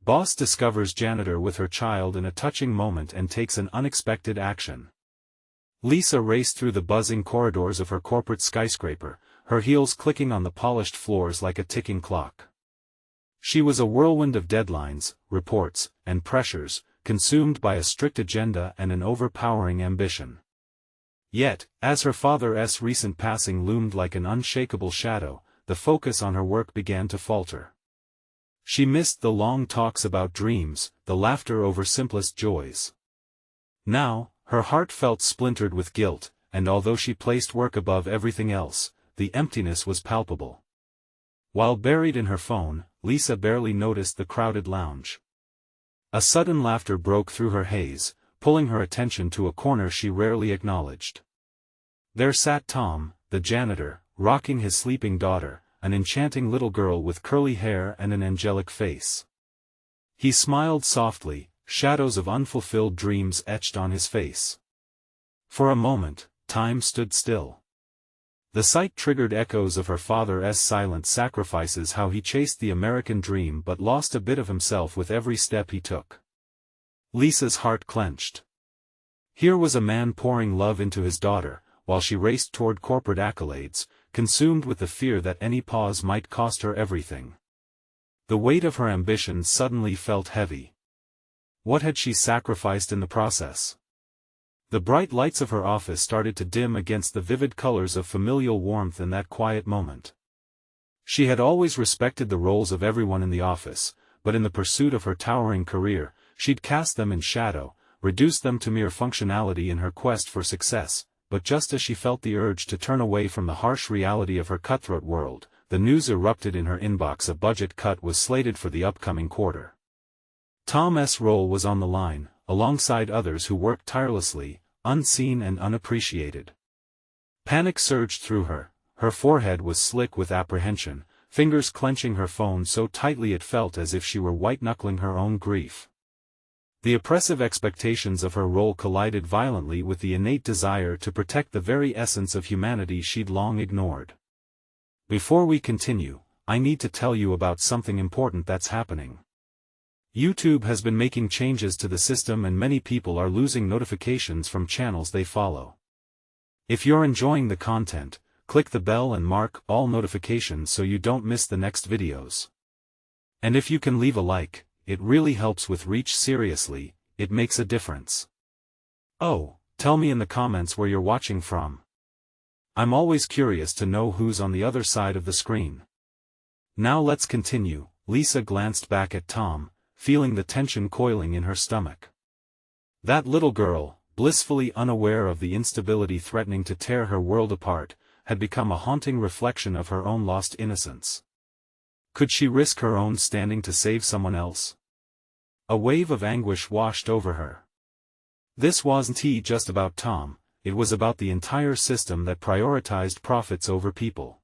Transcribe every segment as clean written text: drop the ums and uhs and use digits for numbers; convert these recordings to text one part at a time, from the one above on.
Boss discovers Janitor with her child in a touching moment and takes an unexpected action. Lisa raced through the buzzing corridors of her corporate skyscraper, her heels clicking on the polished floors like a ticking clock. She was a whirlwind of deadlines, reports, and pressures, consumed by a strict agenda and an overpowering ambition. Yet, as her father's recent passing loomed like an unshakable shadow, the focus on her work began to falter. She missed the long talks about dreams, the laughter over simplest joys. Now, her heart felt splintered with guilt, and although she placed work above everything else, the emptiness was palpable. While buried in her phone, Lisa barely noticed the crowded lounge. A sudden laughter broke through her haze, pulling her attention to a corner she rarely acknowledged. There sat Tom, the janitor, rocking his sleeping daughter, an enchanting little girl with curly hair and an angelic face. He smiled softly, shadows of unfulfilled dreams etched on his face. For a moment, time stood still. The sight triggered echoes of her father's silent sacrifices, how he chased the American dream but lost a bit of himself with every step he took. Lisa's heart clenched. Here was a man pouring love into his daughter, while she raced toward corporate accolades, consumed with the fear that any pause might cost her everything. The weight of her ambition suddenly felt heavy. What had she sacrificed in the process? The bright lights of her office started to dim against the vivid colors of familial warmth in that quiet moment. She had always respected the roles of everyone in the office, but in the pursuit of her towering career, she'd cast them in shadow, reduced them to mere functionality in her quest for success. But just as she felt the urge to turn away from the harsh reality of her cutthroat world, the news erupted in her inbox: a budget cut was slated for the upcoming quarter. Tom's role was on the line, alongside others who worked tirelessly, unseen and unappreciated. Panic surged through her, her forehead was slick with apprehension, fingers clenching her phone so tightly it felt as if she were white-knuckling her own grief. The oppressive expectations of her role collided violently with the innate desire to protect the very essence of humanity she'd long ignored. Before we continue, I need to tell you about something important that's happening. YouTube has been making changes to the system and many people are losing notifications from channels they follow. If you're enjoying the content, click the bell and mark all notifications so you don't miss the next videos. And if you can leave a like, it really helps with reach. Seriously, it makes a difference. Oh, tell me in the comments where you're watching from. I'm always curious to know who's on the other side of the screen. Now let's continue. Lisa glanced back at Tom, feeling the tension coiling in her stomach. That little girl, blissfully unaware of the instability threatening to tear her world apart, had become a haunting reflection of her own lost innocence. Could she risk her own standing to save someone else? A wave of anguish washed over her. This wasn't just about Tom, it was about the entire system that prioritized profits over people.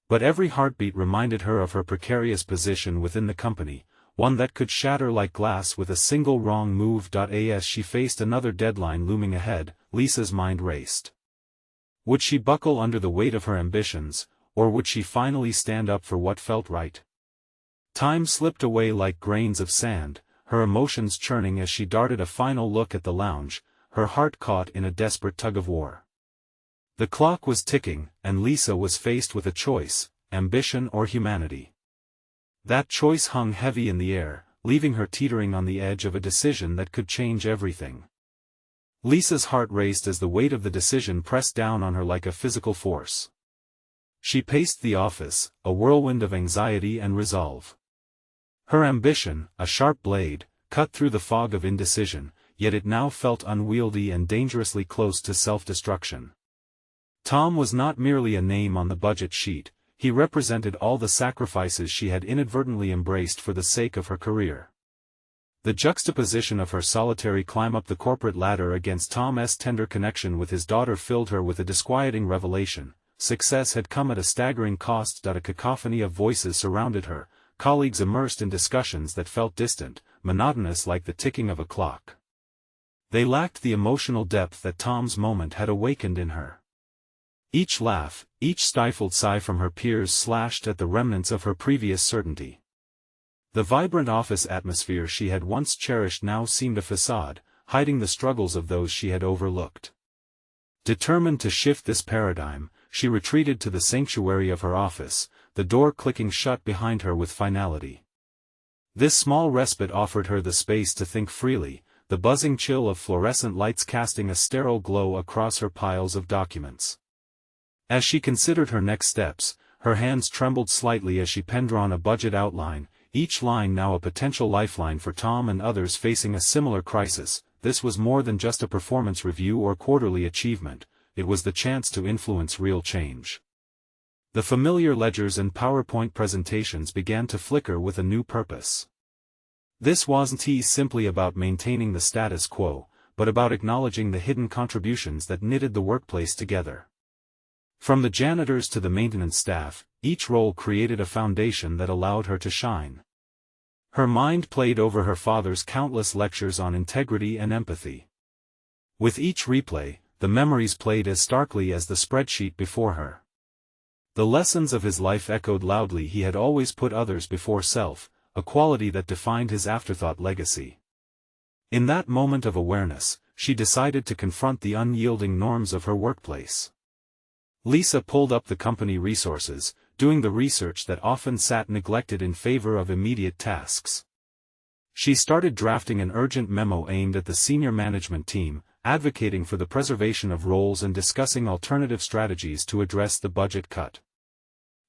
But every heartbeat reminded her of her precarious position within the company, one that could shatter like glass with a single wrong move. As she faced another deadline looming ahead, Lisa's mind raced. Would she buckle under the weight of her ambitions, or would she finally stand up for what felt right? Time slipped away like grains of sand, her emotions churning as she darted a final look at the lounge, her heart caught in a desperate tug-of-war. The clock was ticking, and Lisa was faced with a choice: ambition or humanity. That choice hung heavy in the air, leaving her teetering on the edge of a decision that could change everything. Lisa's heart raced as the weight of the decision pressed down on her like a physical force. She paced the office, a whirlwind of anxiety and resolve. Her ambition, a sharp blade, cut through the fog of indecision, yet it now felt unwieldy and dangerously close to self-destruction. Tom was not merely a name on the budget sheet, he represented all the sacrifices she had inadvertently embraced for the sake of her career. The juxtaposition of her solitary climb up the corporate ladder against Tom's tender connection with his daughter filled her with a disquieting revelation: success had come at a staggering cost. A cacophony of voices surrounded her, colleagues immersed in discussions that felt distant, monotonous like the ticking of a clock. They lacked the emotional depth that Tom's moment had awakened in her. Each laugh, each stifled sigh from her peers slashed at the remnants of her previous certainty. The vibrant office atmosphere she had once cherished now seemed a facade, hiding the struggles of those she had overlooked. Determined to shift this paradigm, she retreated to the sanctuary of her office, the door clicking shut behind her with finality. This small respite offered her the space to think freely, the buzzing chill of fluorescent lights casting a sterile glow across her piles of documents. As she considered her next steps, her hands trembled slightly as she penned on a budget outline, each line now a potential lifeline for Tom and others facing a similar crisis. This was more than just a performance review or quarterly achievement, it was the chance to influence real change. The familiar ledgers and PowerPoint presentations began to flicker with a new purpose. This wasn't simply about maintaining the status quo, but about acknowledging the hidden contributions that knitted the workplace together. From the janitors to the maintenance staff, each role created a foundation that allowed her to shine. Her mind played over her father's countless lectures on integrity and empathy. With each replay, the memories played as starkly as the spreadsheet before her. The lessons of his life echoed loudly. He had always put others before self, a quality that defined his afterthought legacy. In that moment of awareness, she decided to confront the unyielding norms of her workplace. Lisa pulled up the company resources, doing the research that often sat neglected in favor of immediate tasks. She started drafting an urgent memo aimed at the senior management team, advocating for the preservation of roles and discussing alternative strategies to address the budget cut.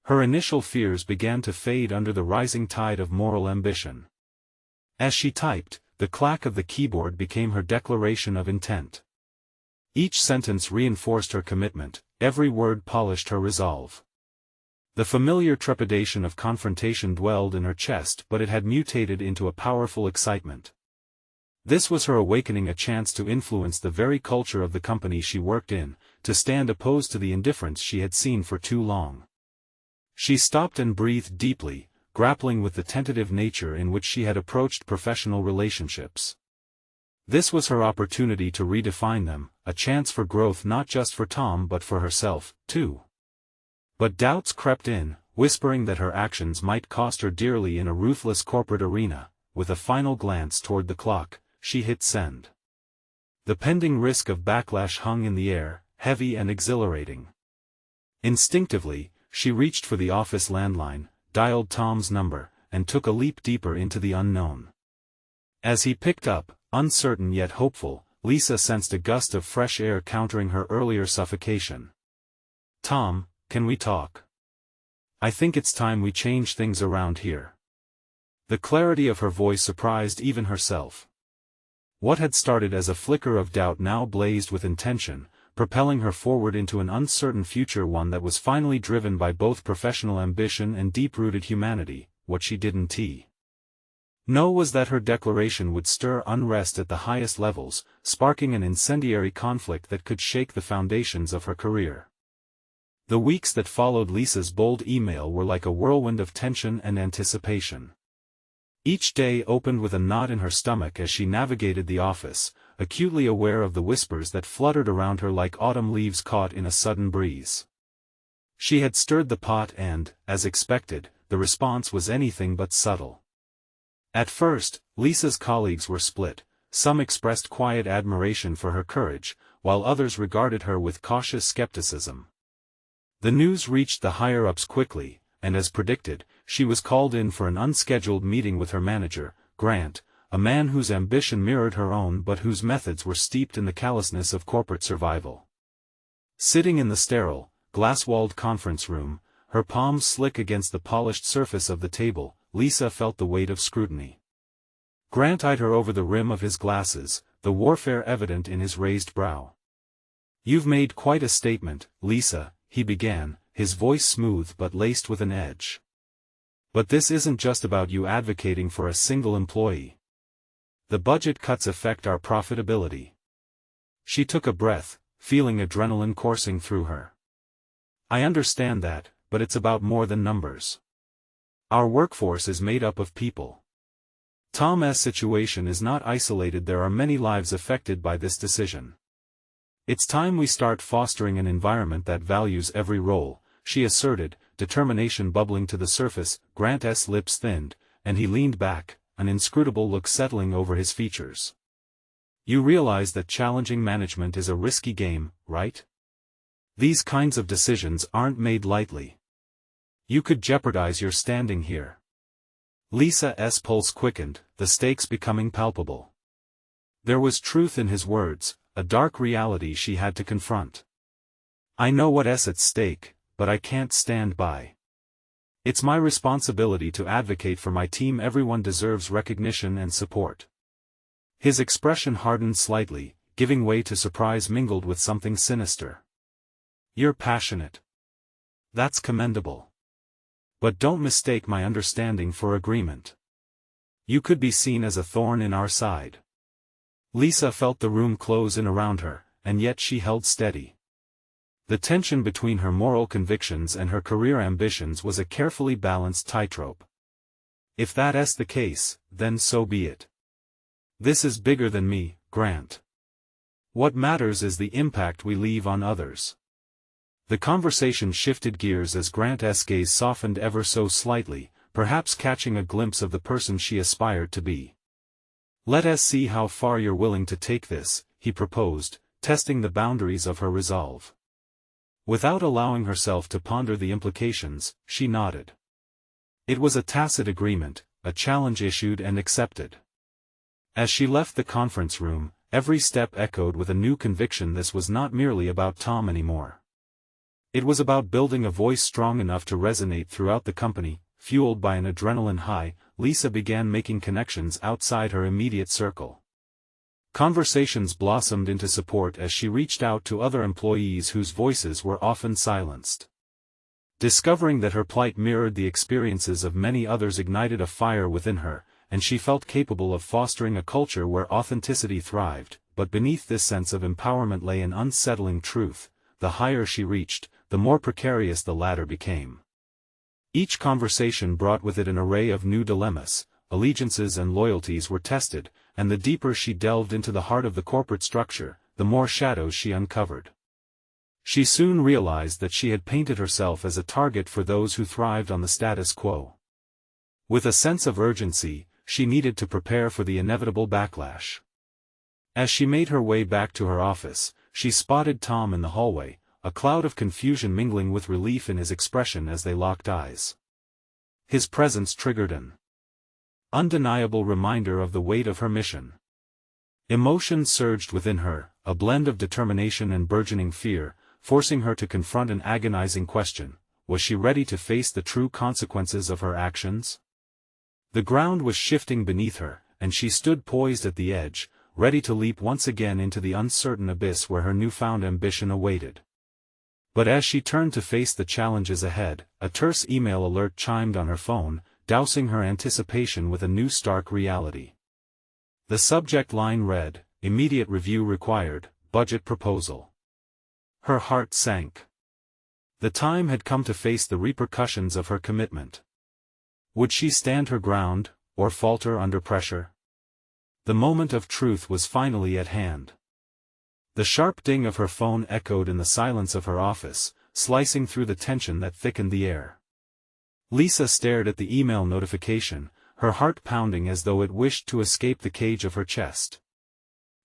Her initial fears began to fade under the rising tide of moral ambition. As she typed, the clack of the keyboard became her declaration of intent. Each sentence reinforced her commitment, every word polished her resolve. The familiar trepidation of confrontation dwelled in her chest, but it had mutated into a powerful excitement. This was her awakening, a chance to influence the very culture of the company she worked in, to stand opposed to the indifference she had seen for too long. She stopped and breathed deeply, grappling with the tentative nature in which she had approached professional relationships. This was her opportunity to redefine them, a chance for growth not just for Tom but for herself, too. But doubts crept in, whispering that her actions might cost her dearly in a ruthless corporate arena. With a final glance toward the clock, she hit send. The pending risk of backlash hung in the air, heavy and exhilarating. Instinctively, she reached for the office landline, dialed Tom's number, and took a leap deeper into the unknown. As he picked up, uncertain yet hopeful, Lisa sensed a gust of fresh air countering her earlier suffocation. "Tom, can we talk? I think it's time we change things around here." The clarity of her voice surprised even herself. What had started as a flicker of doubt now blazed with intention, propelling her forward into an uncertain future, one that was finally driven by both professional ambition and deep-rooted humanity. What she didn't know was that her declaration would stir unrest at the highest levels, sparking an incendiary conflict that could shake the foundations of her career. The weeks that followed Lisa's bold email were like a whirlwind of tension and anticipation. Each day opened with a knot in her stomach as she navigated the office, acutely aware of the whispers that fluttered around her like autumn leaves caught in a sudden breeze. She had stirred the pot and, as expected, the response was anything but subtle. At first, Lisa's colleagues were split. Some expressed quiet admiration for her courage, while others regarded her with cautious skepticism. The news reached the higher-ups quickly, and as predicted, she was called in for an unscheduled meeting with her manager, Grant, a man whose ambition mirrored her own but whose methods were steeped in the callousness of corporate survival. Sitting in the sterile, glass-walled conference room, her palms slick against the polished surface of the table, Lisa felt the weight of scrutiny. Grant eyed her over the rim of his glasses, the warfare evident in his raised brow. "You've made quite a statement, Lisa," he began, his voice smooth but laced with an edge. "But this isn't just about you advocating for a single employee. The budget cuts affect our profitability." She took a breath, feeling adrenaline coursing through her. "I understand that, but it's about more than numbers. Our workforce is made up of people. Tom's situation is not isolated. There are many lives affected by this decision. It's time we start fostering an environment that values every role," she asserted, determination bubbling to the surface. Grant's lips thinned, and he leaned back, an inscrutable look settling over his features. "You realize that challenging management is a risky game, right? These kinds of decisions aren't made lightly. You could jeopardize your standing here." Lisa's pulse quickened, the stakes becoming palpable. There was truth in his words, a dark reality she had to confront. "I know what's at stake, but I can't stand by. It's my responsibility to advocate for my team. Everyone deserves recognition and support." His expression hardened slightly, giving way to surprise mingled with something sinister. "You're passionate. That's commendable. But don't mistake my understanding for agreement. You could be seen as a thorn in our side." Lisa felt the room close in around her, and yet she held steady. The tension between her moral convictions and her career ambitions was a carefully balanced tightrope. "If that's the case, then so be it. This is bigger than me, Grant. What matters is the impact we leave on others." The conversation shifted gears as Grant's gaze softened ever so slightly, perhaps catching a glimpse of the person she aspired to be. "Let us see how far you're willing to take this," he proposed, testing the boundaries of her resolve. Without allowing herself to ponder the implications, she nodded. It was a tacit agreement, a challenge issued and accepted. As she left the conference room, every step echoed with a new conviction: this was not merely about Tom anymore. It was about building a voice strong enough to resonate throughout the company. Fueled by an adrenaline high, Lisa began making connections outside her immediate circle. Conversations blossomed into support as she reached out to other employees whose voices were often silenced. Discovering that her plight mirrored the experiences of many others ignited a fire within her, and she felt capable of fostering a culture where authenticity thrived. But beneath this sense of empowerment lay an unsettling truth: the higher she reached, the more precarious the ladder became. Each conversation brought with it an array of new dilemmas. Allegiances and loyalties were tested, and the deeper she delved into the heart of the corporate structure, the more shadows she uncovered. She soon realized that she had painted herself as a target for those who thrived on the status quo. With a sense of urgency, she needed to prepare for the inevitable backlash. As she made her way back to her office, she spotted Tom in the hallway, a cloud of confusion mingling with relief in his expression as they locked eyes. His presence triggered an undeniable reminder of the weight of her mission. Emotions surged within her, a blend of determination and burgeoning fear, forcing her to confront an agonizing question: was she ready to face the true consequences of her actions? The ground was shifting beneath her, and she stood poised at the edge, ready to leap once again into the uncertain abyss where her newfound ambition awaited. But as she turned to face the challenges ahead, a terse email alert chimed on her phone, dousing her anticipation with a new stark reality. The subject line read, "Immediate review required, budget proposal." Her heart sank. The time had come to face the repercussions of her commitment. Would she stand her ground, or falter under pressure? The moment of truth was finally at hand. The sharp ding of her phone echoed in the silence of her office, slicing through the tension that thickened the air. Lisa stared at the email notification, her heart pounding as though it wished to escape the cage of her chest.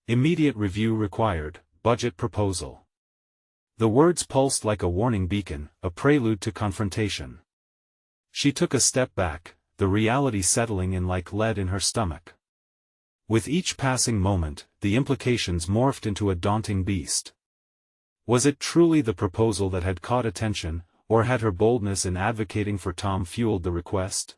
Immediate review required, budget proposal. The words pulsed like a warning beacon, a prelude to confrontation. She took a step back, the reality settling in like lead in her stomach. With each passing moment, the implications morphed into a daunting beast. Was it truly the proposal that had caught attention, or had her boldness in advocating for Tom fueled the request?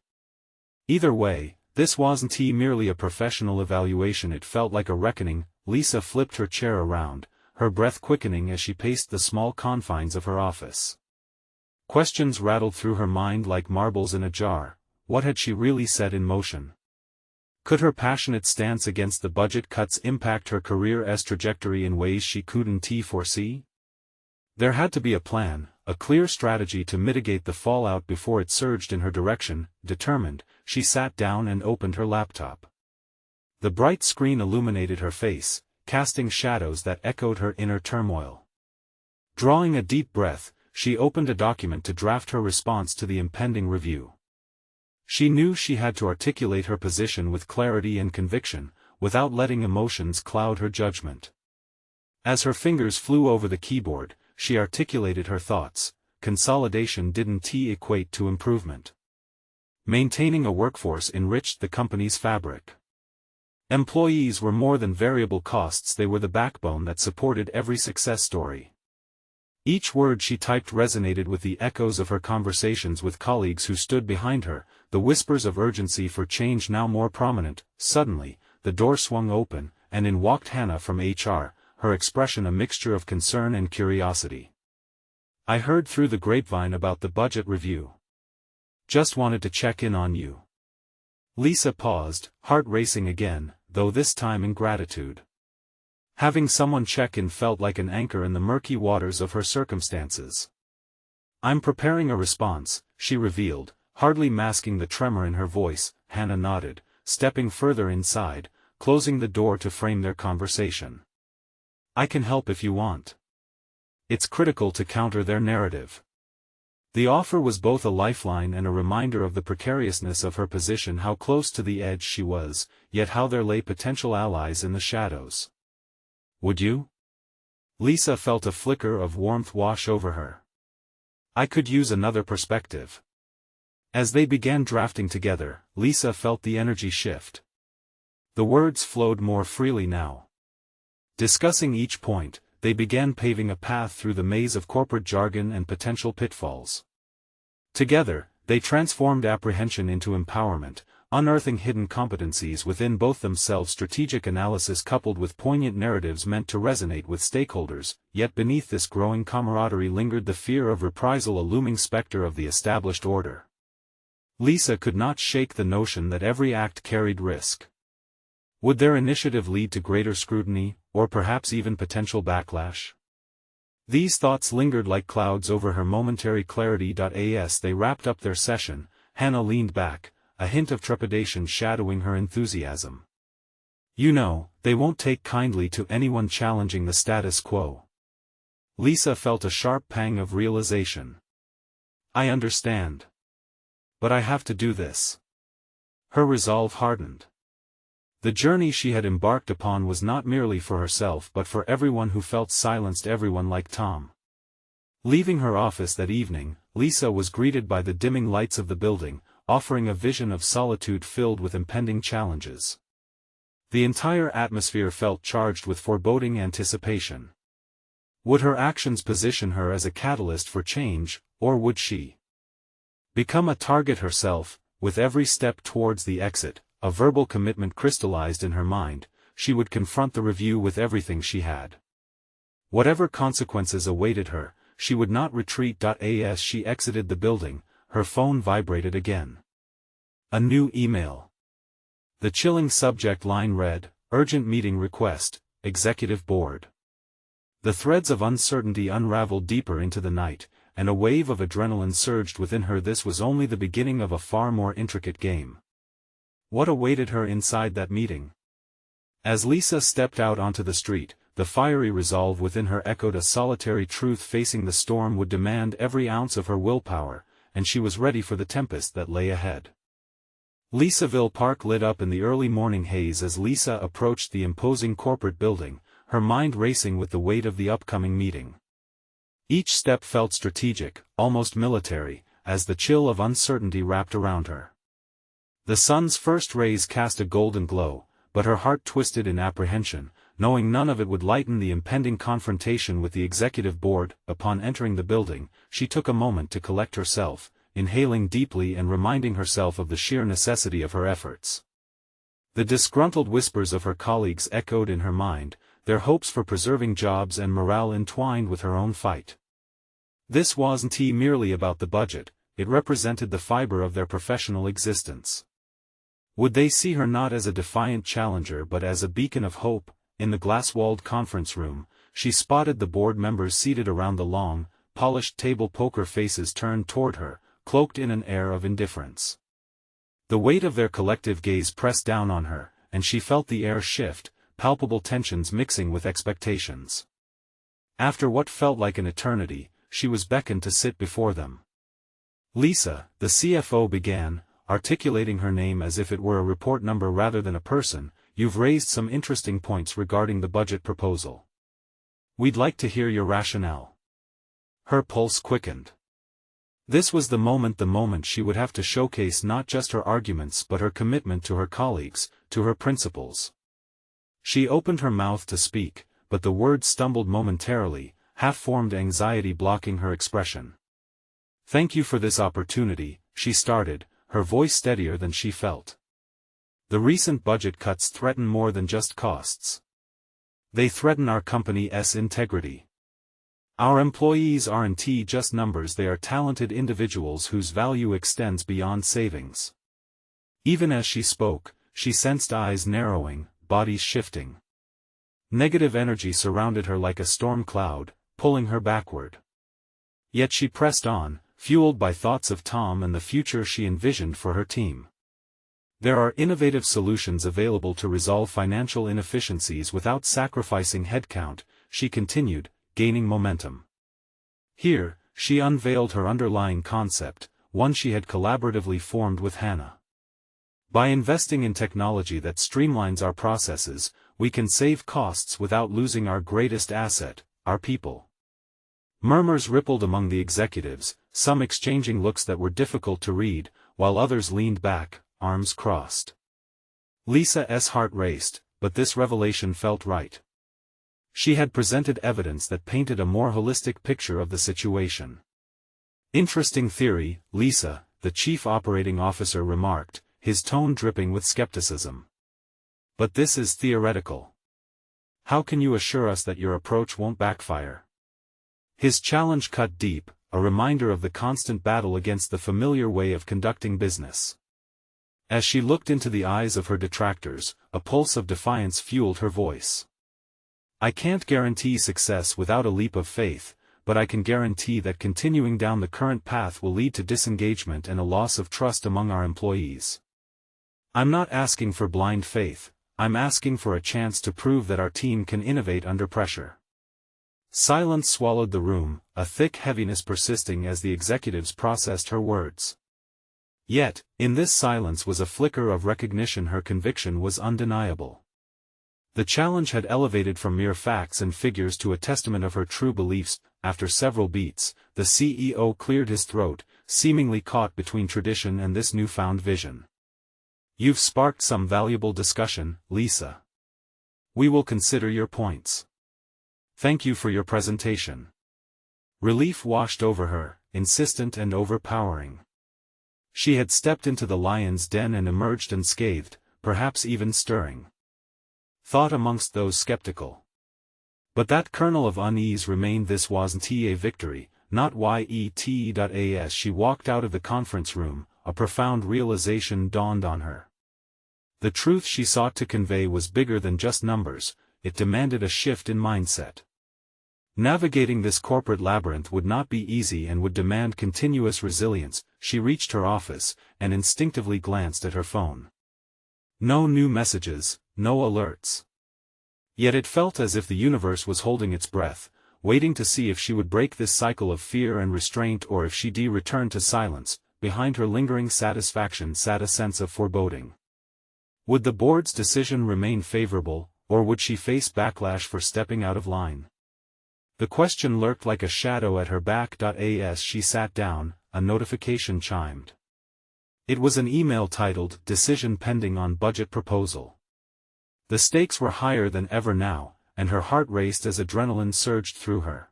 Either way, this wasn't merely a professional evaluation, it felt like a reckoning. Lisa flipped her chair around, her breath quickening as she paced the small confines of her office. Questions rattled through her mind like marbles in a jar. What had she really set in motion? Could her passionate stance against the budget cuts impact her career's trajectory in ways she couldn't foresee? There had to be a plan, a clear strategy to mitigate the fallout before it surged in her direction. Determined, she sat down and opened her laptop. The bright screen illuminated her face, casting shadows that echoed her inner turmoil. Drawing a deep breath, she opened a document to draft her response to the impending review. She knew she had to articulate her position with clarity and conviction, without letting emotions cloud her judgment. As her fingers flew over the keyboard, she articulated her thoughts. Consolidation didn't equate to improvement. Maintaining a workforce enriched the company's fabric. Employees were more than variable costs, they were the backbone that supported every success story. Each word she typed resonated with the echoes of her conversations with colleagues who stood behind her, the whispers of urgency for change now more prominent. Suddenly, the door swung open, and in walked Hannah from HR, her expression a mixture of concern and curiosity. "I heard through the grapevine about the budget review. Just wanted to check in on you." Lisa paused, heart racing again, though this time in gratitude. Having someone check in felt like an anchor in the murky waters of her circumstances. "I'm preparing a response," she revealed, hardly masking the tremor in her voice. Hannah nodded, stepping further inside, closing the door to frame their conversation. "I can help if you want. It's critical to counter their narrative." The offer was both a lifeline and a reminder of the precariousness of her position, how close to the edge she was, yet how there lay potential allies in the shadows. "Would you?" Lisa felt a flicker of warmth wash over her. "I could use another perspective." As they began drafting together, Lisa felt the energy shift. The words flowed more freely now. Discussing each point, they began paving a path through the maze of corporate jargon and potential pitfalls. Together, they transformed apprehension into empowerment, unearthing hidden competencies within both themselves. Strategic analysis coupled with poignant narratives meant to resonate with stakeholders, yet beneath this growing camaraderie lingered the fear of reprisal, a looming specter of the established order. Lisa could not shake the notion that every act carried risk. Would their initiative lead to greater scrutiny, or perhaps even potential backlash? These thoughts lingered like clouds over her momentary clarity. As they wrapped up their session, Hannah leaned back, a hint of trepidation shadowing her enthusiasm. "You know, they won't take kindly to anyone challenging the status quo." Lisa felt a sharp pang of realization. "I understand. But I have to do this." Her resolve hardened. The journey she had embarked upon was not merely for herself but for everyone who felt silenced, everyone like Tom. Leaving her office that evening, Lisa was greeted by the dimming lights of the building, offering a vision of solitude filled with impending challenges. The entire atmosphere felt charged with foreboding anticipation. Would her actions position her as a catalyst for change, or would she become a target herself? With every step towards the exit, a verbal commitment crystallized in her mind: she would confront the review with everything she had. Whatever consequences awaited her, she would not retreat. As she exited the building, her phone vibrated again. A new email. The chilling subject line read, "Urgent meeting request, Executive Board." The threads of uncertainty unraveled deeper into the night, and a wave of adrenaline surged within her. This was only the beginning of a far more intricate game. What awaited her inside that meeting? As Lisa stepped out onto the street, the fiery resolve within her echoed a solitary truth: facing the storm would demand every ounce of her willpower, and she was ready for the tempest that lay ahead. Lisaville Park lit up in the early morning haze as Lisa approached the imposing corporate building, her mind racing with the weight of the upcoming meeting. Each step felt strategic, almost military, as the chill of uncertainty wrapped around her. The sun's first rays cast a golden glow, but her heart twisted in apprehension, knowing none of it would lighten the impending confrontation with the executive board. Upon entering the building, she took a moment to collect herself, inhaling deeply and reminding herself of the sheer necessity of her efforts. The disgruntled whispers of her colleagues echoed in her mind, their hopes for preserving jobs and morale entwined with her own fight. This wasn't merely about the budget, it represented the fiber of their professional existence. Would they see her not as a defiant challenger but as a beacon of hope? In the glass-walled conference room, she spotted the board members seated around the long, polished table, poker faces turned toward her, cloaked in an air of indifference. The weight of their collective gaze pressed down on her, and she felt the air shift, palpable tensions mixing with expectations. After what felt like an eternity, she was beckoned to sit before them. "Lisa," the CFO began, articulating her name as if it were a report number rather than a person. "You've raised some interesting points regarding the budget proposal. We'd like to hear your rationale." Her pulse quickened. This was the moment she would have to showcase not just her arguments but her commitment to her colleagues, to her principles. She opened her mouth to speak, but the words stumbled momentarily, half-formed anxiety blocking her expression. "Thank you for this opportunity," she started, her voice steadier than she felt. "The recent budget cuts threaten more than just costs. They threaten our company's integrity. Our employees aren't just numbers, they are talented individuals whose value extends beyond savings." Even as she spoke, she sensed eyes narrowing, bodies shifting. Negative energy surrounded her like a storm cloud, pulling her backward. Yet she pressed on, fueled by thoughts of Tom and the future she envisioned for her team. "There are innovative solutions available to resolve financial inefficiencies without sacrificing headcount," she continued, gaining momentum. Here, she unveiled her underlying concept, one she had collaboratively formed with Hannah. "By investing in technology that streamlines our processes, we can save costs without losing our greatest asset, our people." Murmurs rippled among the executives, some exchanging looks that were difficult to read, while others leaned back, arms crossed. Lisa's heart raced, but this revelation felt right. She had presented evidence that painted a more holistic picture of the situation. "Interesting theory, Lisa," the chief operating officer remarked, his tone dripping with skepticism. "But this is theoretical. How can you assure us that your approach won't backfire?" His challenge cut deep, a reminder of the constant battle against the familiar way of conducting business. As she looked into the eyes of her detractors, a pulse of defiance fueled her voice. "I can't guarantee success without a leap of faith, but I can guarantee that continuing down the current path will lead to disengagement and a loss of trust among our employees. I'm not asking for blind faith, I'm asking for a chance to prove that our team can innovate under pressure." Silence swallowed the room, a thick heaviness persisting as the executives processed her words. Yet, in this silence was a flicker of recognition. Her conviction was undeniable. The challenge had elevated from mere facts and figures to a testament of her true beliefs. After several beats, the CEO cleared his throat, seemingly caught between tradition and this newfound vision. "You've sparked some valuable discussion, Lisa. We will consider your points. Thank you for your presentation." Relief washed over her, insistent and overpowering. She had stepped into the lion's den and emerged unscathed, perhaps even stirring thought amongst those skeptical. But that kernel of unease remained. This wasn't a victory, not yet. As she walked out of the conference room, a profound realization dawned on her. The truth she sought to convey was bigger than just numbers, it demanded a shift in mindset. Navigating this corporate labyrinth would not be easy and would demand continuous resilience. She reached her office, and instinctively glanced at her phone. No new messages, no alerts. Yet it felt as if the universe was holding its breath, waiting to see if she would break this cycle of fear and restraint or if she'd return to silence. Behind her lingering satisfaction sat a sense of foreboding. Would the board's decision remain favorable, or would she face backlash for stepping out of line? The question lurked like a shadow at her back. As she sat down, a notification chimed. It was an email titled "Decision Pending on Budget Proposal." The stakes were higher than ever now, and her heart raced as adrenaline surged through her.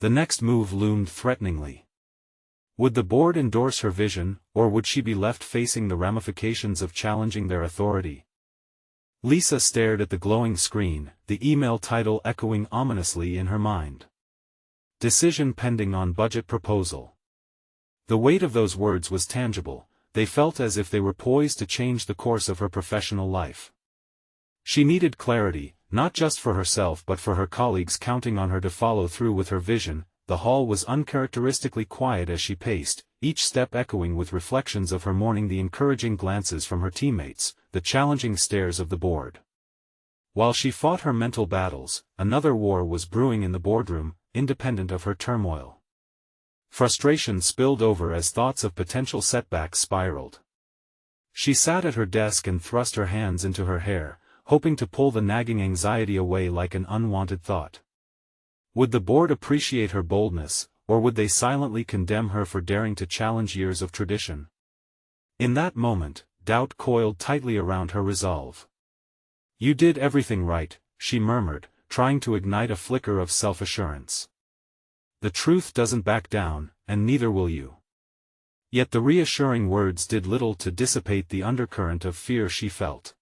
The next move loomed threateningly. Would the board endorse her vision, or would she be left facing the ramifications of challenging their authority? Lisa stared at the glowing screen, the email title echoing ominously in her mind. Decision pending on budget proposal. The weight of those words was tangible, they felt as if they were poised to change the course of her professional life. She needed clarity, not just for herself but for her colleagues counting on her to follow through with her vision. The hall was uncharacteristically quiet as she paced, each step echoing with reflections of her morning, the encouraging glances from her teammates, the challenging stares of the board. While she fought her mental battles, another war was brewing in the boardroom, independent of her turmoil. Frustration spilled over as thoughts of potential setbacks spiraled. She sat at her desk and thrust her hands into her hair, hoping to pull the nagging anxiety away like an unwanted thought. Would the board appreciate her boldness, or would they silently condemn her for daring to challenge years of tradition? In that moment, doubt coiled tightly around her resolve. "You did everything right," she murmured, trying to ignite a flicker of self-assurance. "The truth doesn't back down, and neither will you." Yet the reassuring words did little to dissipate the undercurrent of fear she felt.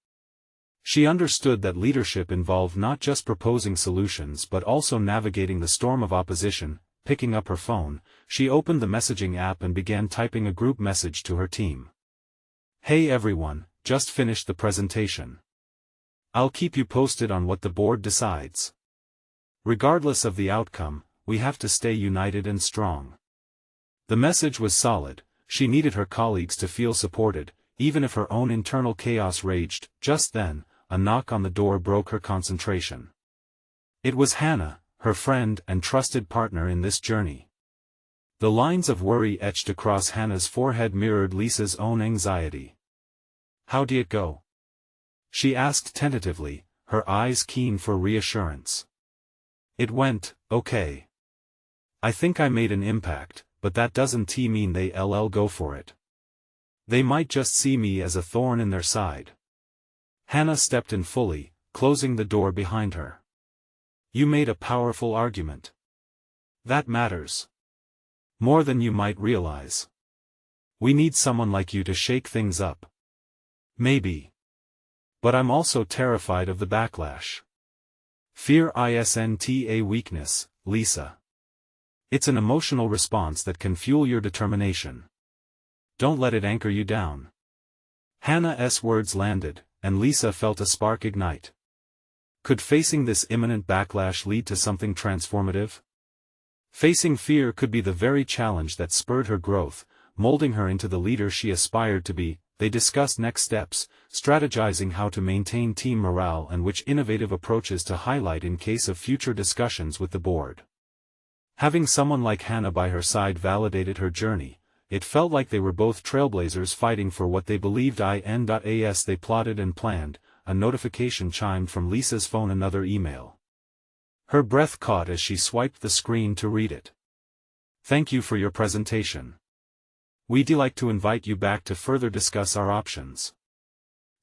She understood that leadership involved not just proposing solutions but also navigating the storm of opposition. Picking up her phone, she opened the messaging app and began typing a group message to her team. "Hey everyone, just finished the presentation. I'll keep you posted on what the board decides. Regardless of the outcome, we have to stay united and strong." The message was solid. She needed her colleagues to feel supported, even if her own internal chaos raged. Just then, a knock on the door broke her concentration. It was Hannah, her friend and trusted partner in this journey. The lines of worry etched across Hannah's forehead mirrored Lisa's own anxiety. "How did it go?" she asked tentatively, her eyes keen for reassurance. "It went okay. I think I made an impact, but that doesn't mean they'll go for it. They might just see me as a thorn in their side." Hannah stepped in fully, closing the door behind her. "You made a powerful argument. That matters. More than you might realize. We need someone like you to shake things up. Maybe. But I'm also terrified of the backlash. Fear isn't a weakness, Lisa. It's an emotional response that can fuel your determination. Don't let it anchor you down." Hannah's words landed, and Lisa felt a spark ignite. Could facing this imminent backlash lead to something transformative? Facing fear could be the very challenge that spurred her growth, molding her into the leader she aspired to be. They discussed next steps, strategizing how to maintain team morale and which innovative approaches to highlight in case of future discussions with the board. Having someone like Hannah by her side validated her journey. It felt like they were both trailblazers fighting for what they believed in. As they plotted and planned, a notification chimed from Lisa's phone, another email. Her breath caught as she swiped the screen to read it. "Thank you for your presentation. We'd like to invite you back to further discuss our options."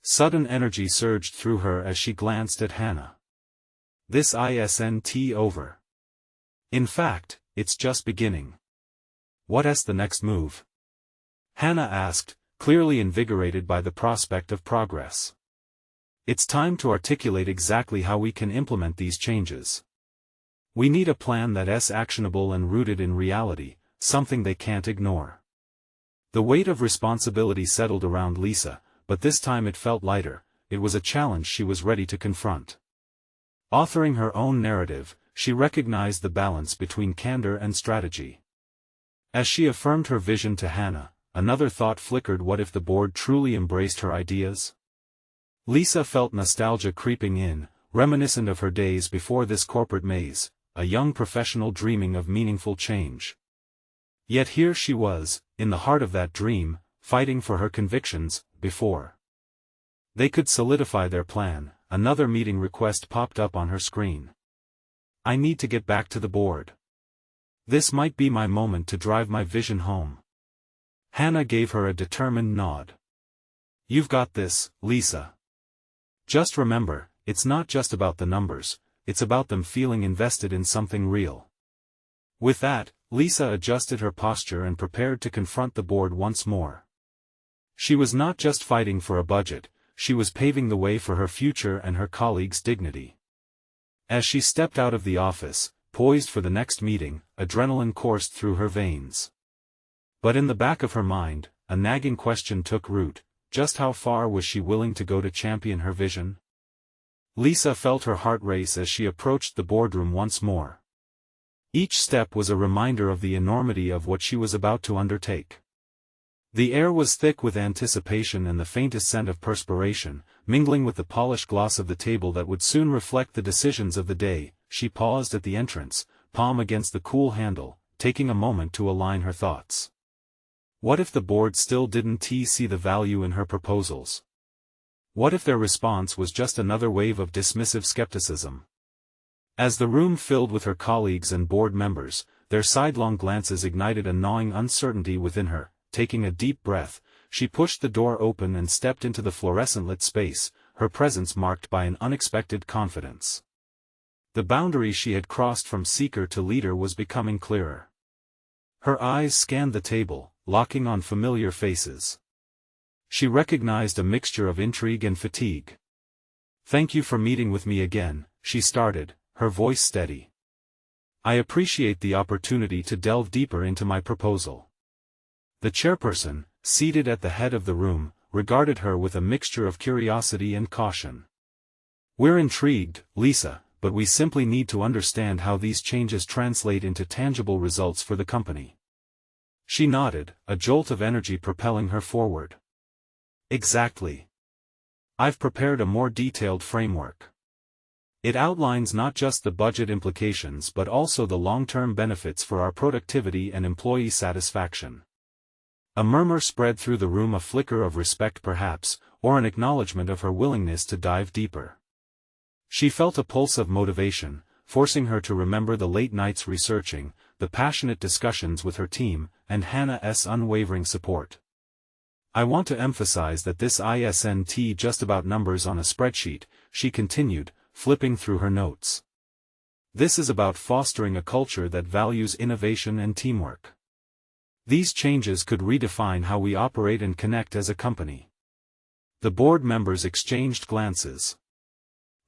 Sudden energy surged through her as she glanced at Hannah. "This isn't over. In fact, it's just beginning." "What's the next move?" Hannah asked, clearly invigorated by the prospect of progress. "It's time to articulate exactly how we can implement these changes. We need a plan that's actionable and rooted in reality, something they can't ignore." The weight of responsibility settled around Lisa, but this time it felt lighter. It was a challenge she was ready to confront. Authoring her own narrative, she recognized the balance between candor and strategy. As she affirmed her vision to Hannah, another thought flickered: what if the board truly embraced her ideas? Lisa felt nostalgia creeping in, reminiscent of her days before this corporate maze, a young professional dreaming of meaningful change. Yet here she was, in the heart of that dream, fighting for her convictions. Before they could solidify their plan, another meeting request popped up on her screen. "I need to get back to the board. This might be my moment to drive my vision home." Hannah gave her a determined nod. "You've got this, Lisa. Just remember, it's not just about the numbers, it's about them feeling invested in something real." With that, Lisa adjusted her posture and prepared to confront the board once more. She was not just fighting for a budget, she was paving the way for her future and her colleagues' dignity. As she stepped out of the office, poised for the next meeting, adrenaline coursed through her veins. But in the back of her mind, a nagging question took root: just how far was she willing to go to champion her vision? Lisa felt her heart race as she approached the boardroom once more. Each step was a reminder of the enormity of what she was about to undertake. The air was thick with anticipation and the faintest scent of perspiration, mingling with the polished gloss of the table that would soon reflect the decisions of the day. She paused at the entrance, palm against the cool handle, taking a moment to align her thoughts. What if the board still didn't see the value in her proposals? What if their response was just another wave of dismissive skepticism? As the room filled with her colleagues and board members, their sidelong glances ignited a gnawing uncertainty within her. Taking a deep breath, she pushed the door open and stepped into the fluorescent-lit space, her presence marked by an unexpected confidence. The boundary she had crossed from seeker to leader was becoming clearer. Her eyes scanned the table, locking on familiar faces. She recognized a mixture of intrigue and fatigue. "Thank you for meeting with me again," she started, her voice steady. "I appreciate the opportunity to delve deeper into my proposal." The chairperson, seated at the head of the room, regarded her with a mixture of curiosity and caution. "We're intrigued, Lisa, but we simply need to understand how these changes translate into tangible results for the company." She nodded, a jolt of energy propelling her forward. "Exactly. I've prepared a more detailed framework. It outlines not just the budget implications but also the long-term benefits for our productivity and employee satisfaction." A murmur spread through the room, a flicker of respect perhaps, or an acknowledgement of her willingness to dive deeper. She felt a pulse of motivation, forcing her to remember the late nights researching, the passionate discussions with her team, and Hannah's unwavering support. "I want to emphasize that this isn't just about numbers on a spreadsheet," she continued, flipping through her notes. "This is about fostering a culture that values innovation and teamwork. These changes could redefine how we operate and connect as a company." The board members exchanged glances.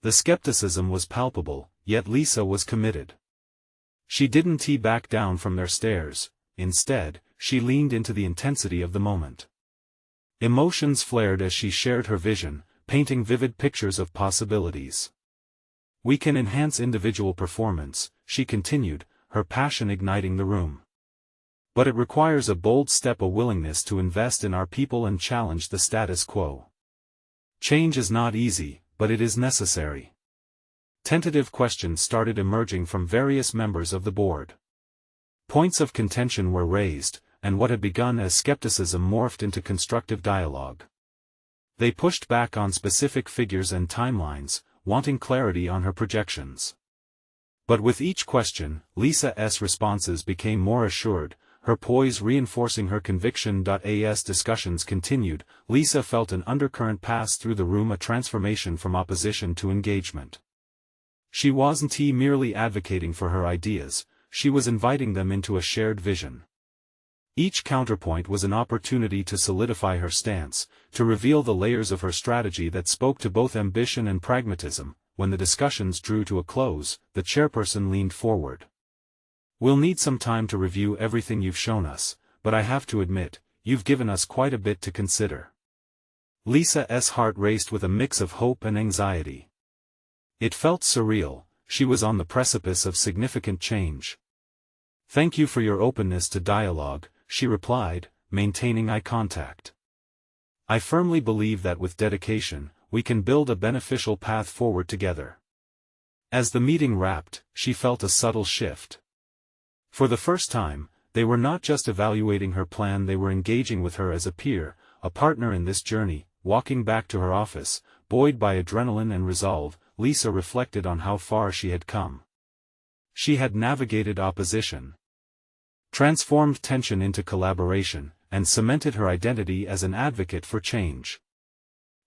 The skepticism was palpable, yet Lisa was committed. She didn't back down from their stares. Instead, she leaned into the intensity of the moment. Emotions flared as she shared her vision, painting vivid pictures of possibilities. "We can enhance individual performance," she continued, her passion igniting the room. "But it requires a bold step, a willingness to invest in our people and challenge the status quo. Change is not easy, but it is necessary." Tentative questions started emerging from various members of the board. Points of contention were raised, and what had begun as skepticism morphed into constructive dialogue. They pushed back on specific figures and timelines, wanting clarity on her projections. But with each question, Lisa's responses became more assured, her poise reinforcing her conviction. As discussions continued, Lisa felt an undercurrent pass through the room, a transformation from opposition to engagement. She wasn't merely advocating for her ideas, she was inviting them into a shared vision. Each counterpoint was an opportunity to solidify her stance, to reveal the layers of her strategy that spoke to both ambition and pragmatism. When the discussions drew to a close, the chairperson leaned forward. "We'll need some time to review everything you've shown us, but I have to admit, you've given us quite a bit to consider." Lisa's heart raced with a mix of hope and anxiety. It felt surreal, she was on the precipice of significant change. "Thank you for your openness to dialogue," she replied, maintaining eye contact. "I firmly believe that with dedication, we can build a beneficial path forward together." As the meeting wrapped, she felt a subtle shift. For the first time, they were not just evaluating her plan, they were engaging with her as a peer, a partner in this journey. Walking back to her office, buoyed by adrenaline and resolve, Lisa reflected on how far she had come. She had navigated opposition, transformed tension into collaboration, and cemented her identity as an advocate for change.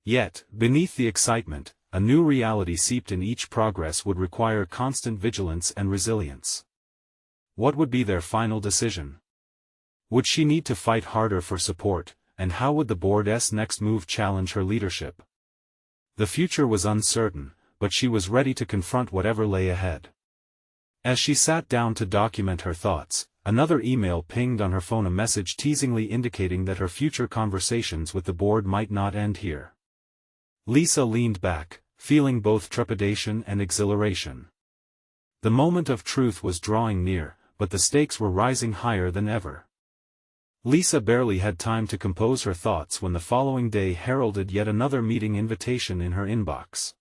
Yet, beneath the excitement, a new reality seeped in. Each progress would require constant vigilance and resilience. What would be their final decision? Would she need to fight harder for support, and how would the board's next move challenge her leadership? The future was uncertain, but she was ready to confront whatever lay ahead. As she sat down to document her thoughts, another email pinged on her phone, a message teasingly indicating that her future conversations with the board might not end here. Lisa leaned back, feeling both trepidation and exhilaration. The moment of truth was drawing near, but the stakes were rising higher than ever. Lisa barely had time to compose her thoughts when the following day heralded yet another meeting invitation in her inbox.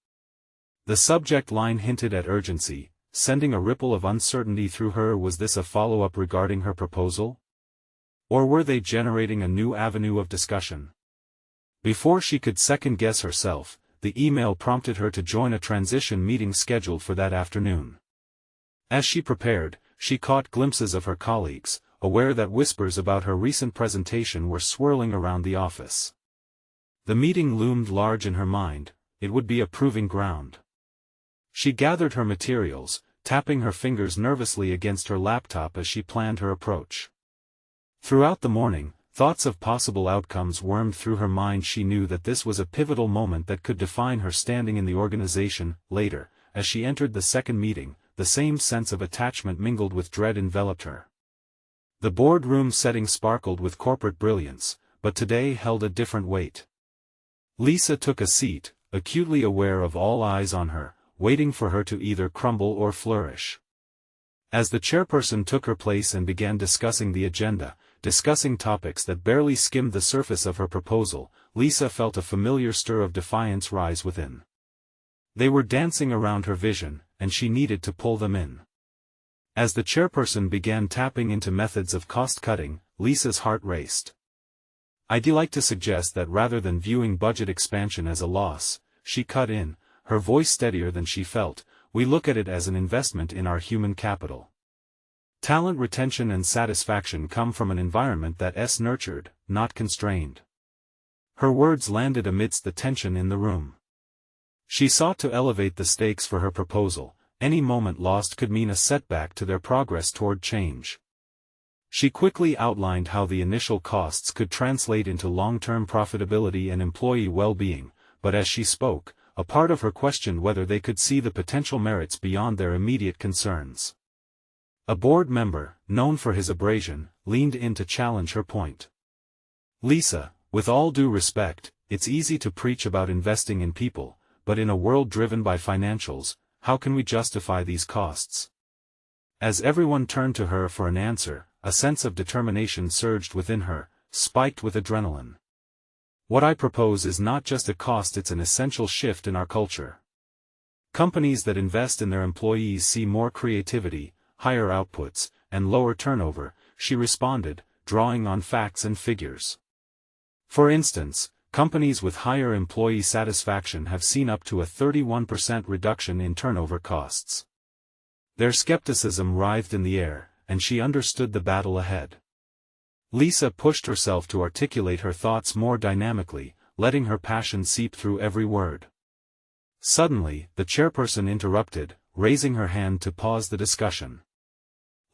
The subject line hinted at urgency, sending a ripple of uncertainty through her. Was this a follow-up regarding her proposal? Or were they generating a new avenue of discussion? Before she could second-guess herself, the email prompted her to join a transition meeting scheduled for that afternoon. As she prepared, she caught glimpses of her colleagues, aware that whispers about her recent presentation were swirling around the office. The meeting loomed large in her mind. It would be a proving ground. She gathered her materials, tapping her fingers nervously against her laptop as she planned her approach. Throughout the morning, thoughts of possible outcomes wormed through her mind. She knew that this was a pivotal moment that could define her standing in the organization. Later, as she entered the second meeting, the same sense of attachment mingled with dread enveloped her. The boardroom setting sparkled with corporate brilliance, but today held a different weight. Lisa took a seat, acutely aware of all eyes on her, waiting for her to either crumble or flourish. As the chairperson took her place and began discussing the agenda, discussing topics that barely skimmed the surface of her proposal, Lisa felt a familiar stir of defiance rise within. They were dancing around her vision, and she needed to pull them in. As the chairperson began tapping into methods of cost-cutting, Lisa's heart raced. "I'd like to suggest that rather than viewing budget expansion as a loss," she cut in, her voice steadier than she felt, "we look at it as an investment in our human capital. Talent retention and satisfaction come from an environment that's nurtured, not constrained." Her words landed amidst the tension in the room. She sought to elevate the stakes for her proposal. Any moment lost could mean a setback to their progress toward change. She quickly outlined how the initial costs could translate into long-term profitability and employee well-being, but as she spoke, a part of her questioned whether they could see the potential merits beyond their immediate concerns. A board member, known for his abrasion, leaned in to challenge her point. "Lisa, with all due respect, it's easy to preach about investing in people, but in a world driven by financials, how can we justify these costs?" As everyone turned to her for an answer, a sense of determination surged within her, spiked with adrenaline. "What I propose is not just a cost, it's an essential shift in our culture. Companies that invest in their employees see more creativity, higher outputs, and lower turnover," she responded, drawing on facts and figures. "For instance, companies with higher employee satisfaction have seen up to a 31% reduction in turnover costs." Their skepticism writhed in the air, and she understood the battle ahead. Lisa pushed herself to articulate her thoughts more dynamically, letting her passion seep through every word. Suddenly, the chairperson interrupted, raising her hand to pause the discussion.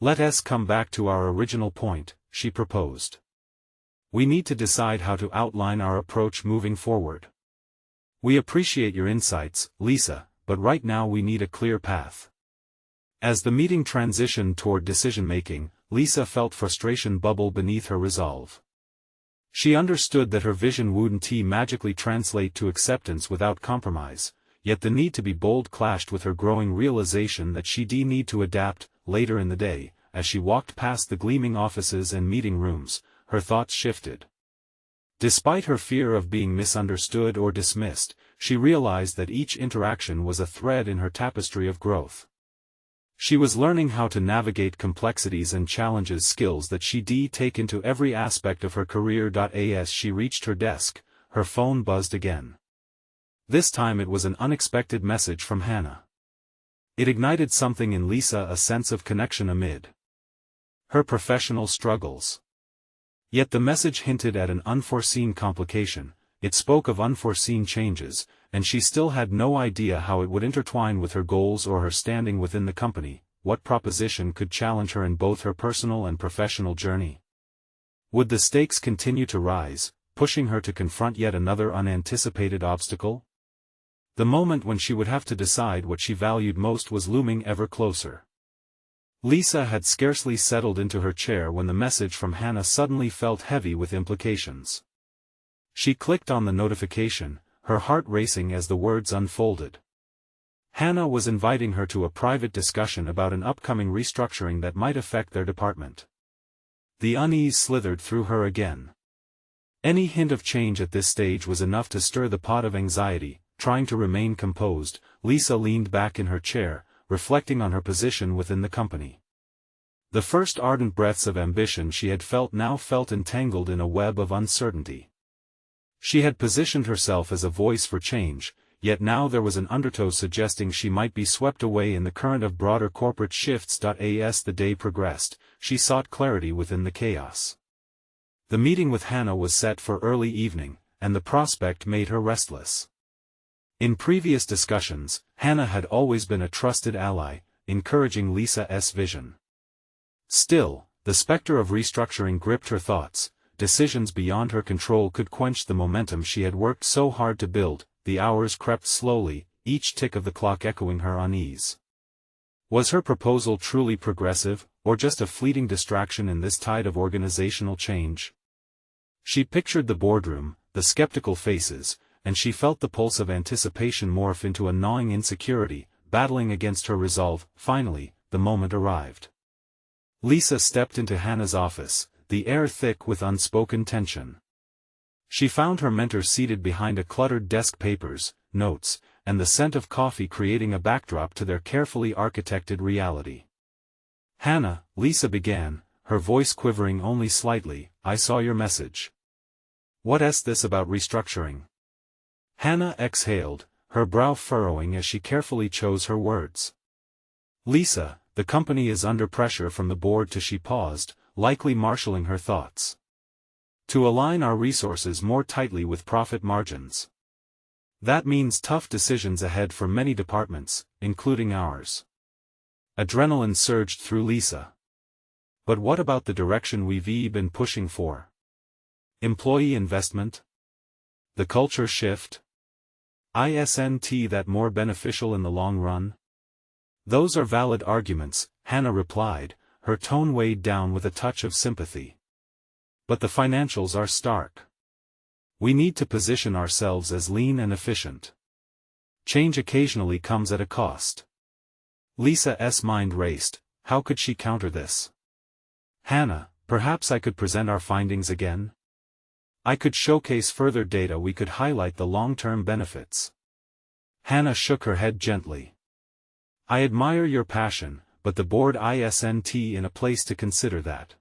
"Let us come back to our original point," she proposed. "We need to decide how to outline our approach moving forward. We appreciate your insights, Lisa, but right now we need a clear path." As the meeting transitioned toward decision-making, Lisa felt frustration bubble beneath her resolve. She understood that her vision wouldn't magically translate to acceptance without compromise, yet the need to be bold clashed with her growing realization that she'd need to adapt. Later in the day, as she walked past the gleaming offices and meeting rooms, her thoughts shifted. Despite her fear of being misunderstood or dismissed, she realized that each interaction was a thread in her tapestry of growth. She was learning how to navigate complexities and challenges, skills that she'd take into every aspect of her career. As she reached her desk, her phone buzzed again. This time it was an unexpected message from Hannah. It ignited something in Lisa, a sense of connection amid her professional struggles. Yet the message hinted at an unforeseen complication. It spoke of unforeseen changes, and she still had no idea how it would intertwine with her goals or her standing within the company. What proposition could challenge her in both her personal and professional journey? Would the stakes continue to rise, pushing her to confront yet another unanticipated obstacle? The moment when she would have to decide what she valued most was looming ever closer. Lisa had scarcely settled into her chair when the message from Hannah suddenly felt heavy with implications. She clicked on the notification, her heart racing as the words unfolded. Hannah was inviting her to a private discussion about an upcoming restructuring that might affect their department. The unease slithered through her again. Any hint of change at this stage was enough to stir the pot of anxiety. Trying to remain composed, Lisa leaned back in her chair, reflecting on her position within the company. The first ardent breaths of ambition she had felt now felt entangled in a web of uncertainty. She had positioned herself as a voice for change, yet now there was an undertow suggesting she might be swept away in the current of broader corporate shifts. As the day progressed, she sought clarity within the chaos. The meeting with Hannah was set for early evening, and the prospect made her restless. In previous discussions, Hannah had always been a trusted ally, encouraging Lisa's vision. Still, the specter of restructuring gripped her thoughts. Decisions beyond her control could quench the momentum she had worked so hard to build. The hours crept slowly, each tick of the clock echoing her unease. Was her proposal truly progressive, or just a fleeting distraction in this tide of organizational change? She pictured the boardroom, the skeptical faces, and she felt the pulse of anticipation morph into a gnawing insecurity, battling against her resolve. Finally, the moment arrived. Lisa stepped into Hannah's office, the air thick with unspoken tension. She found her mentor seated behind a cluttered desk, papers, notes, and the scent of coffee creating a backdrop to their carefully architected reality. "Hannah," Lisa began, her voice quivering only slightly, "I saw your message. What's this about restructuring?" Hannah exhaled, her brow furrowing as she carefully chose her words. "Lisa, the company is under pressure from the board to," she paused, likely marshalling her thoughts. "To align our resources more tightly with profit margins. That means tough decisions ahead for many departments, including ours." Adrenaline surged through Lisa. "But what about the direction we've been pushing for? Employee investment? The culture shift? Isn't that more beneficial in the long run?" "Those are valid arguments," Hannah replied, her tone weighed down with a touch of sympathy. "But the financials are stark. We need to position ourselves as lean and efficient. Change occasionally comes at a cost." Lisa's mind raced. How could she counter this? "Hannah, perhaps I could present our findings again? I could showcase further data, we could highlight the long-term benefits." Hannah shook her head gently. "I admire your passion, but the board isn't in a place to consider that.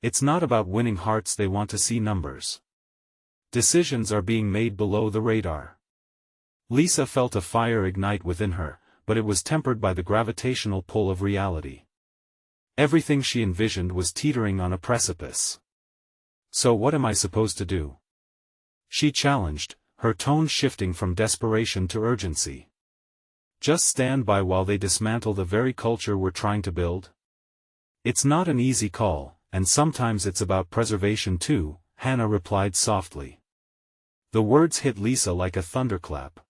It's not about winning hearts, they want to see numbers. Decisions are being made below the radar." Lisa felt a fire ignite within her, but it was tempered by the gravitational pull of reality. Everything she envisioned was teetering on a precipice. "So what am I supposed to do?" she challenged, her tone shifting from desperation to urgency. "Just stand by while they dismantle the very culture we're trying to build?" "It's not an easy call, and sometimes it's about preservation too," Hannah replied softly. The words hit Lisa like a thunderclap.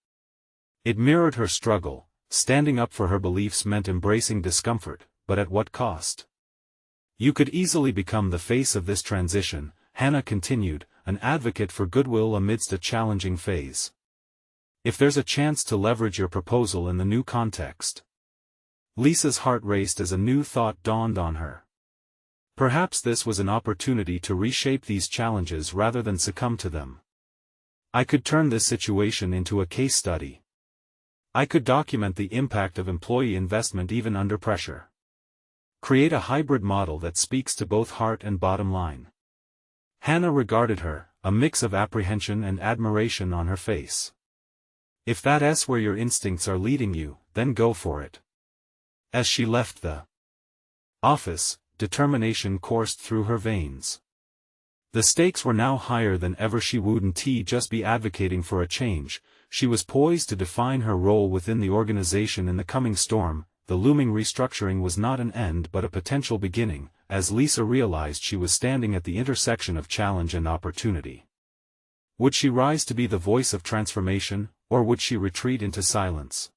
It mirrored her struggle. Standing up for her beliefs meant embracing discomfort, but at what cost? "You could easily become the face of this transition," Hannah continued, "an advocate for goodwill amidst a challenging phase. If there's a chance to leverage your proposal in the new context." Lisa's heart raced as a new thought dawned on her. Perhaps this was an opportunity to reshape these challenges rather than succumb to them. "I could turn this situation into a case study. I could document the impact of employee investment even under pressure. Create a hybrid model that speaks to both heart and bottom line." Hannah regarded her, a mix of apprehension and admiration on her face. "If that's where your instincts are leading you, then go for it." As she left the office, determination coursed through her veins. The stakes were now higher than ever. She wouldn't just be advocating for a change, she was poised to define her role within the organization in the coming storm. The looming restructuring was not an end but a potential beginning, as Lisa realized she was standing at the intersection of challenge and opportunity. Would she rise to be the voice of transformation, or would she retreat into silence?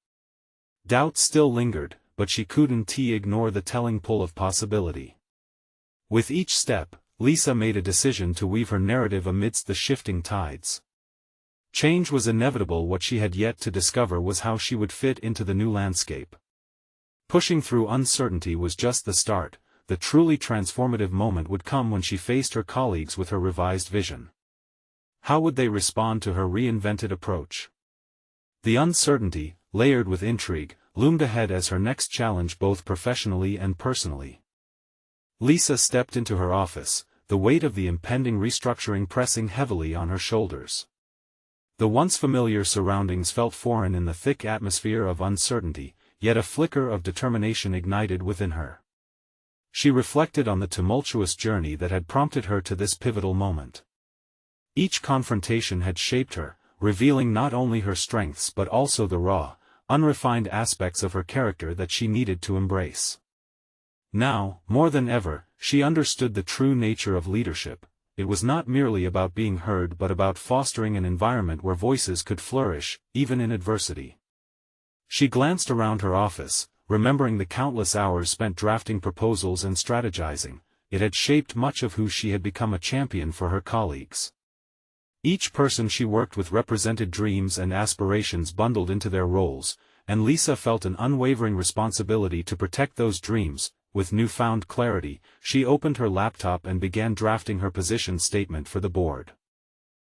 Doubt still lingered, but she couldn't ignore the telling pull of possibility. With each step, Lisa made a decision to weave her narrative amidst the shifting tides. Change was inevitable. What she had yet to discover was how she would fit into the new landscape. Pushing through uncertainty was just the start. The truly transformative moment would come when she faced her colleagues with her revised vision. How would they respond to her reinvented approach? The uncertainty, layered with intrigue, loomed ahead as her next challenge both professionally and personally. Lisa stepped into her office, the weight of the impending restructuring pressing heavily on her shoulders. The once familiar surroundings felt foreign in the thick atmosphere of uncertainty, yet a flicker of determination ignited within her. She reflected on the tumultuous journey that had prompted her to this pivotal moment. Each confrontation had shaped her, revealing not only her strengths but also the raw, unrefined aspects of her character that she needed to embrace. Now, more than ever, she understood the true nature of leadership. It was not merely about being heard but about fostering an environment where voices could flourish, even in adversity. She glanced around her office, remembering the countless hours spent drafting proposals and strategizing. It had shaped much of who she had become, a champion for her colleagues. Each person she worked with represented dreams and aspirations bundled into their roles, and Lisa felt an unwavering responsibility to protect those dreams. With newfound clarity, she opened her laptop and began drafting her position statement for the board.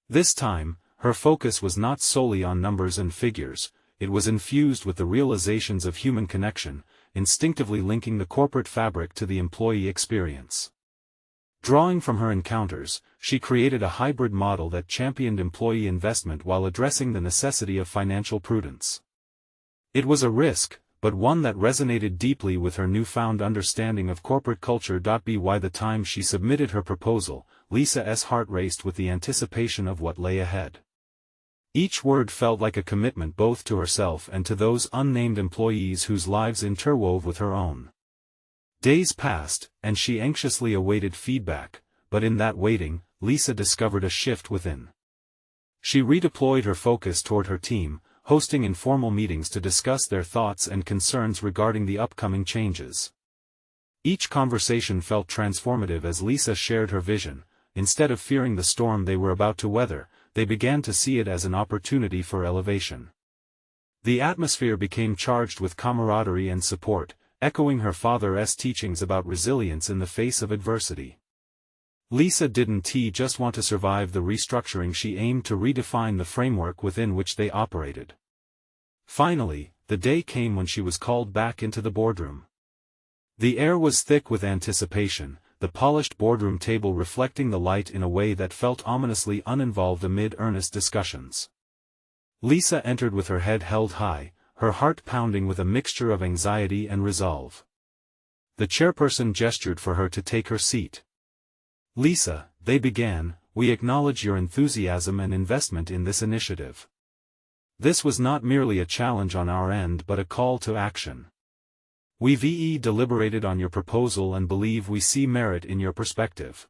This time, her focus was not solely on numbers and figures. It was infused with the realizations of human connection, instinctively linking the corporate fabric to the employee experience. Drawing from her encounters, she created a hybrid model that championed employee investment while addressing the necessity of financial prudence. It was a risk, but one that resonated deeply with her newfound understanding of corporate culture. By the time she submitted her proposal, Lisa's heart raced with the anticipation of what lay ahead. Each word felt like a commitment both to herself and to those unnamed employees whose lives interwove with her own. Days passed, and she anxiously awaited feedback, but in that waiting, Lisa discovered a shift within. She redeployed her focus toward her team, hosting informal meetings to discuss their thoughts and concerns regarding the upcoming changes. Each conversation felt transformative as Lisa shared her vision. Instead of fearing the storm they were about to weather, they began to see it as an opportunity for elevation. The atmosphere became charged with camaraderie and support, echoing her father's teachings about resilience in the face of adversity. Lisa didn't just want to survive the restructuring, she aimed to redefine the framework within which they operated. Finally, the day came when she was called back into the boardroom. The air was thick with anticipation, the polished boardroom table reflecting the light in a way that felt ominously uninvolved amid earnest discussions. Lisa entered with her head held high, her heart pounding with a mixture of anxiety and resolve. The chairperson gestured for her to take her seat. "Lisa," they began, "we acknowledge your enthusiasm and investment in this initiative. This was not merely a challenge on our end but a call to action. We've deliberated on your proposal and believe we see merit in your perspective."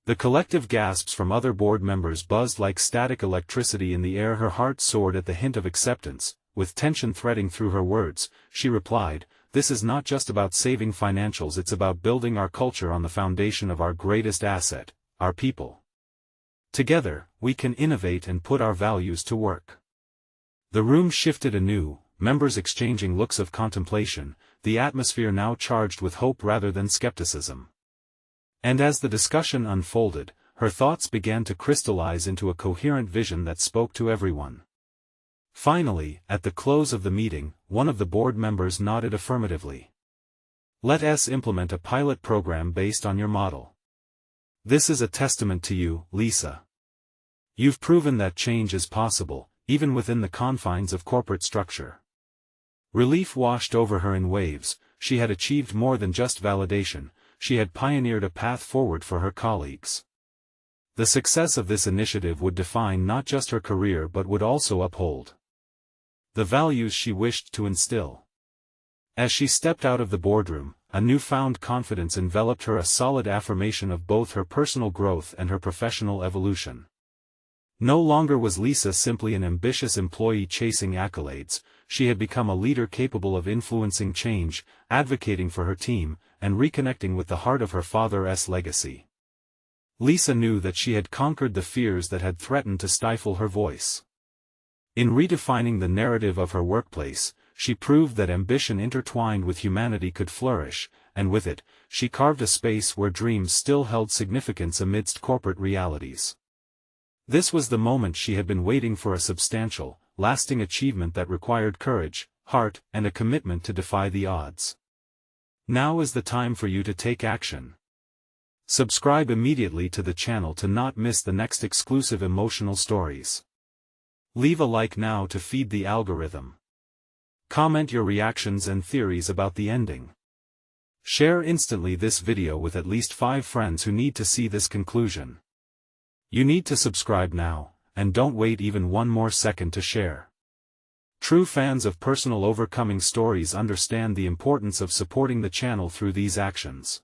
The collective gasps from other board members buzzed like static electricity in the air. Her heart soared at the hint of acceptance. With tension threading through her words, she replied, "This is not just about saving financials, it's about building our culture on the foundation of our greatest asset, our people. Together, we can innovate and put our values to work." The room shifted anew, members exchanging looks of contemplation, the atmosphere now charged with hope rather than skepticism. And as the discussion unfolded, her thoughts began to crystallize into a coherent vision that spoke to everyone. Finally, at the close of the meeting, one of the board members nodded affirmatively. "Let us implement a pilot program based on your model. This is a testament to you, Lisa. You've proven that change is possible, even within the confines of corporate structure." Relief washed over her in waves. She had achieved more than just validation, she had pioneered a path forward for her colleagues. The success of this initiative would define not just her career but would also uphold the values she wished to instill. As she stepped out of the boardroom, a newfound confidence enveloped her, a solid affirmation of both her personal growth and her professional evolution. No longer was Lisa simply an ambitious employee chasing accolades, she had become a leader capable of influencing change, advocating for her team, and reconnecting with the heart of her father's legacy. Lisa knew that she had conquered the fears that had threatened to stifle her voice. In redefining the narrative of her workplace, she proved that ambition intertwined with humanity could flourish, and with it, she carved a space where dreams still held significance amidst corporate realities. This was the moment she had been waiting for, a substantial, lasting achievement that required courage, heart, and a commitment to defy the odds. Now is the time for you to take action. Subscribe immediately to the channel to not miss the next exclusive emotional stories. Leave a like now to feed the algorithm. Comment your reactions and theories about the ending. Share instantly this video with at least 5 friends who need to see this conclusion. You need to subscribe now, and don't wait even one more second to share. True fans of personal overcoming stories understand the importance of supporting the channel through these actions.